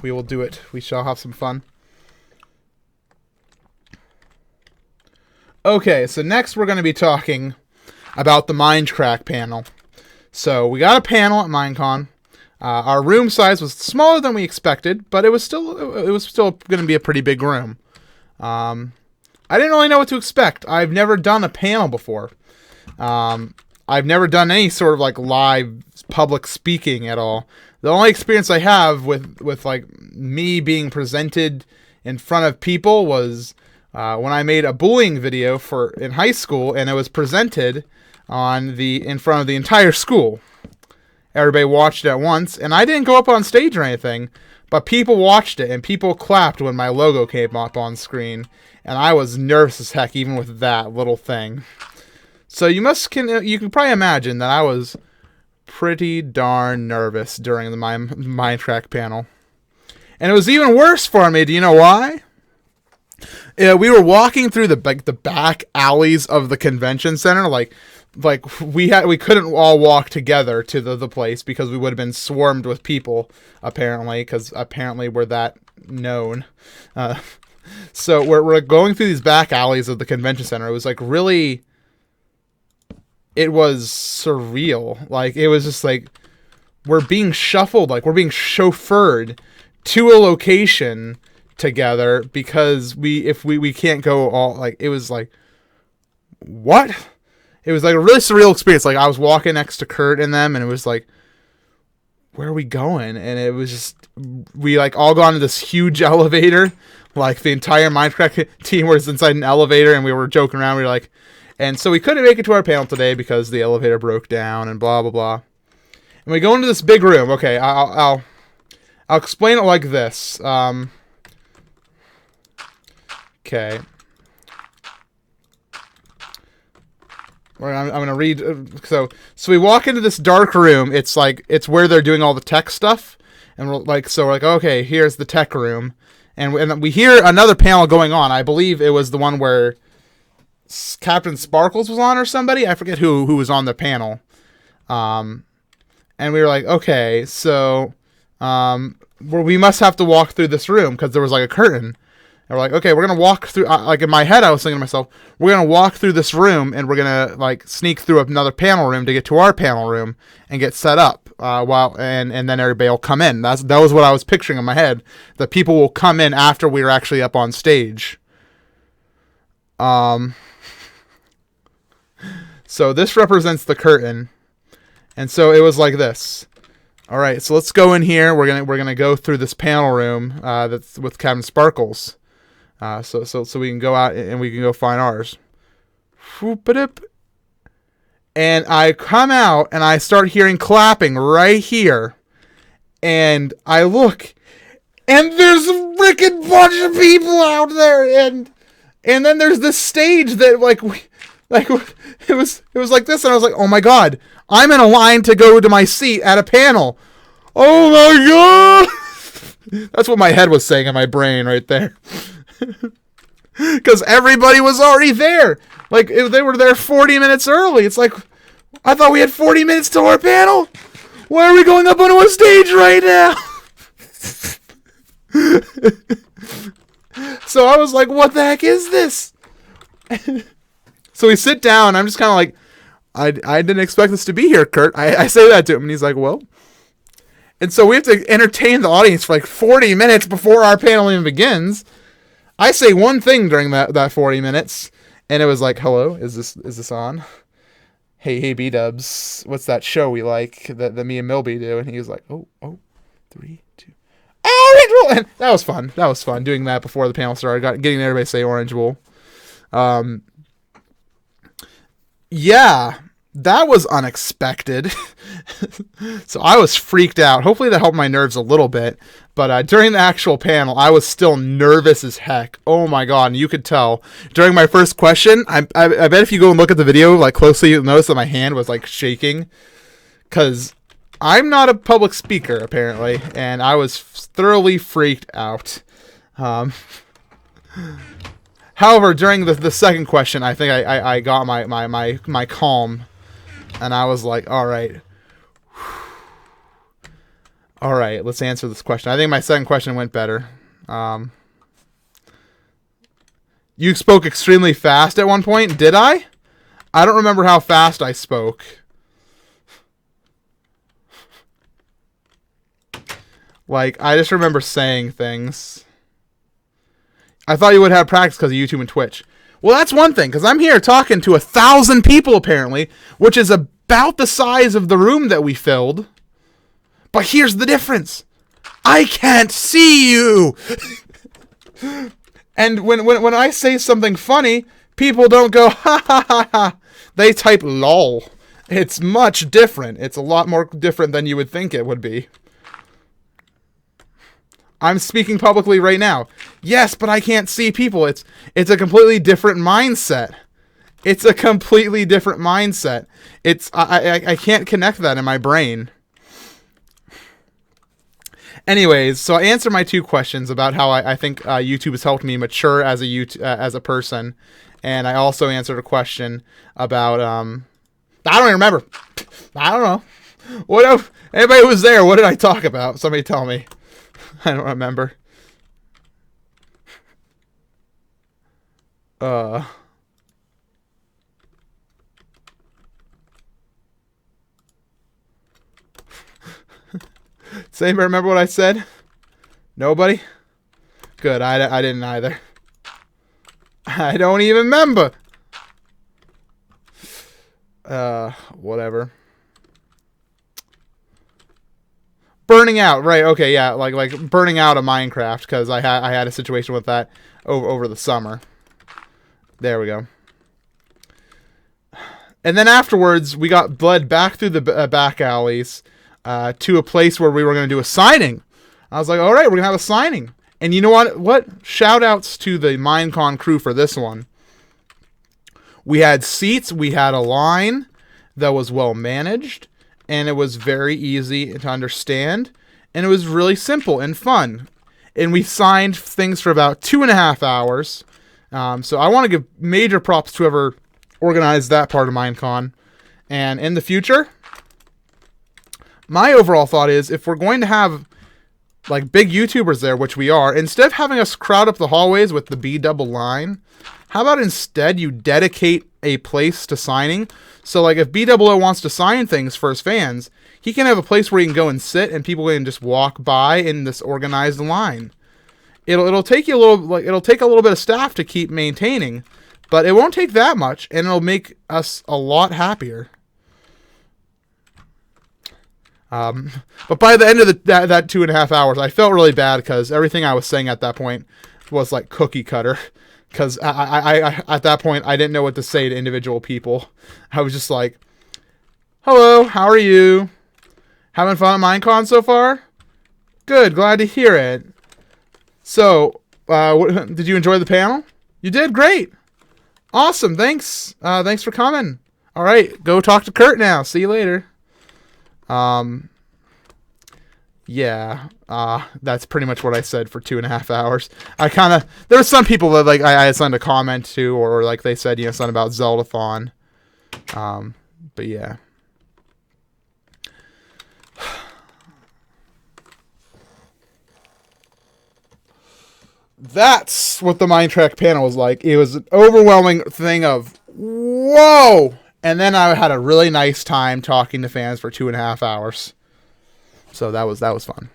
We will do it. We shall have some fun. Okay, so next we're going to be talking about the Mindcrack panel. So we got a panel at Minecon. Our room size was smaller than we expected, but it was still going to be a pretty big room. I didn't really know what to expect. I've never done a panel before. I've never done any sort of like live public speaking at all. The only experience I have with like me being presented in front of people was when I made a bullying video in high school, and it was presented in front of the entire school. Everybody watched it at once, and I didn't go up on stage or anything, but people watched it, and people clapped when my logo came up on screen, and I was nervous as heck even with that little thing. So you can probably imagine that I was pretty darn nervous during the Mindcrack panel. And it was even worse for me. Do you know why? We were walking through the back alleys of the convention center, like we couldn't all walk together to the place because we would have been swarmed with people, apparently, because apparently we're that known. So we're going through these back alleys of the convention center. It was like really, it was surreal. Like it was just like we're being shuffled, like we're being chauffeured to a location together because we can't go all, like it was like, what? It was like a really surreal experience. Like I was walking next to Kurt and them, and it was like, where are we going? And it was just, we like all got into this huge elevator. Like the entire Minecraft team was inside an elevator, and we were joking around. We were like, and so we couldn't make it to our panel today because the elevator broke down and blah blah blah. And we go into this big room. Okay, I'll explain it like this. Okay. I'm going to read. So we walk into this dark room. It's where they're doing all the tech stuff. And we're like, okay, here's the tech room. And we hear another panel going on. I believe it was the one where Captain Sparkles was on or somebody. I forget who was on the panel. And we were like, okay, so we must have to walk through this room because there was like a curtain. And we're like, okay, we're going to walk through, like in my head, I was thinking to myself, we're going to walk through this room and we're going to like sneak through another panel room to get to our panel room and get set up and then everybody will come in. That was what I was picturing in my head, that people will come in after we were actually up on stage. So this represents the curtain. And so it was like this. All right, so let's go in here. We're gonna go through this panel room that's with Captain Sparkles. So we can go out and we can go find ours. And I come out and I start hearing clapping right here. And I look, and there's a freaking bunch of people out there, and then there's this stage that it was like this, and I was like, oh my god, I'm in a line to go to my seat at a panel. Oh my god! That's what my head was saying in my brain right there. Because everybody was already there. Like, they were there 40 minutes early. It's like, I thought we had 40 minutes to our panel. Why are we going up onto a stage right now? So I was like, what the heck is this? So we sit down. I'm just kind of like, I didn't expect this to be here, Kurt. I say that to him, and he's like, well. And so we have to entertain the audience for like 40 minutes before our panel even begins. I say one thing during that 40 minutes, and it was like, hello, is this on? Hey, B-dubs, what's that show we like that me and Milby do? And he was like, oh, 3, 2, Orange Wool! And that was fun. That was fun, doing that before the panel started, getting everybody to say Orange Wool. Yeah, that was unexpected. So I was freaked out. Hopefully that helped my nerves a little bit. But during the actual panel, I was still nervous as heck. Oh my god, and you could tell. During my first question, I bet if you go and look at the video like closely, you'll notice that my hand was like shaking. Because I'm not a public speaker, apparently. And I was thoroughly freaked out. However, during the second question, I think I got my calm. And I was like, all right. All right, let's answer this question. I think my second question went better. You spoke extremely fast at one point. Did I? I don't remember how fast I spoke. Like, I just remember saying things. I thought you would have practice because of YouTube and Twitch. Well, that's one thing, because I'm here talking to 1,000 people, apparently, which is about the size of the room that we filled. But here's the difference. I can't see you! And when I say something funny, people don't go, ha ha ha ha. They type lol. It's much different. It's a lot more different than you would think it would be. I'm speaking publicly right now. Yes, but I can't see people. It's a completely different mindset. It's a completely different mindset. I can't connect that in my brain. Anyways, so I answered my 2 questions about how I think YouTube has helped me mature as a person, and I also answered a question about I don't even remember. I don't know. What? Anybody who was there? What did I talk about? Somebody tell me. I don't remember. Does anybody remember what I said? Nobody? Good, I didn't either. I don't even remember. Whatever. Burning out, right? Okay, yeah, like burning out of Minecraft because I had a situation with that over the summer. There we go. And then afterwards, we got bled back through the back alleys to a place where we were going to do a signing. I was like, all right, we're going to have a signing. And you know what? Shout outs to the Minecon crew for this one. We had seats. We had a line that was well managed. And it was very easy to understand. And it was really simple and fun. And we signed things for about 2.5 hours. So I want to give major props to whoever organized that part of Minecon. And in the future, my overall thought is if we're going to have like big YouTubers there, which we are, instead of having us crowd up the hallways with the B double line, how about instead you dedicate a place to signing? So like if B00 wants to sign things for his fans, he can have a place where he can go and sit and people can just walk by in this organized line. It'll take you a little, like it'll take a little bit of staff to keep maintaining, but it won't take that much and it'll make us a lot happier. But by the end of that 2.5 hours, I felt really bad because everything I was saying at that point was like cookie cutter. Because I at that point, I didn't know what to say to individual people. I was just like, hello, how are you? Having fun at Minecon so far? Good, glad to hear it. So, did you enjoy the panel? You did? Great. Awesome, thanks. Thanks for coming. All right, go talk to Kurt now. See you later. Yeah, that's pretty much what I said for 2.5 hours. There were some people that like I sent a comment to, or like they said, you know, something about Zeldathon. But yeah. That's what the Mindcrack panel was like. It was an overwhelming thing of, whoa! And then I had a really nice time talking to fans for 2.5 hours. So that was fun.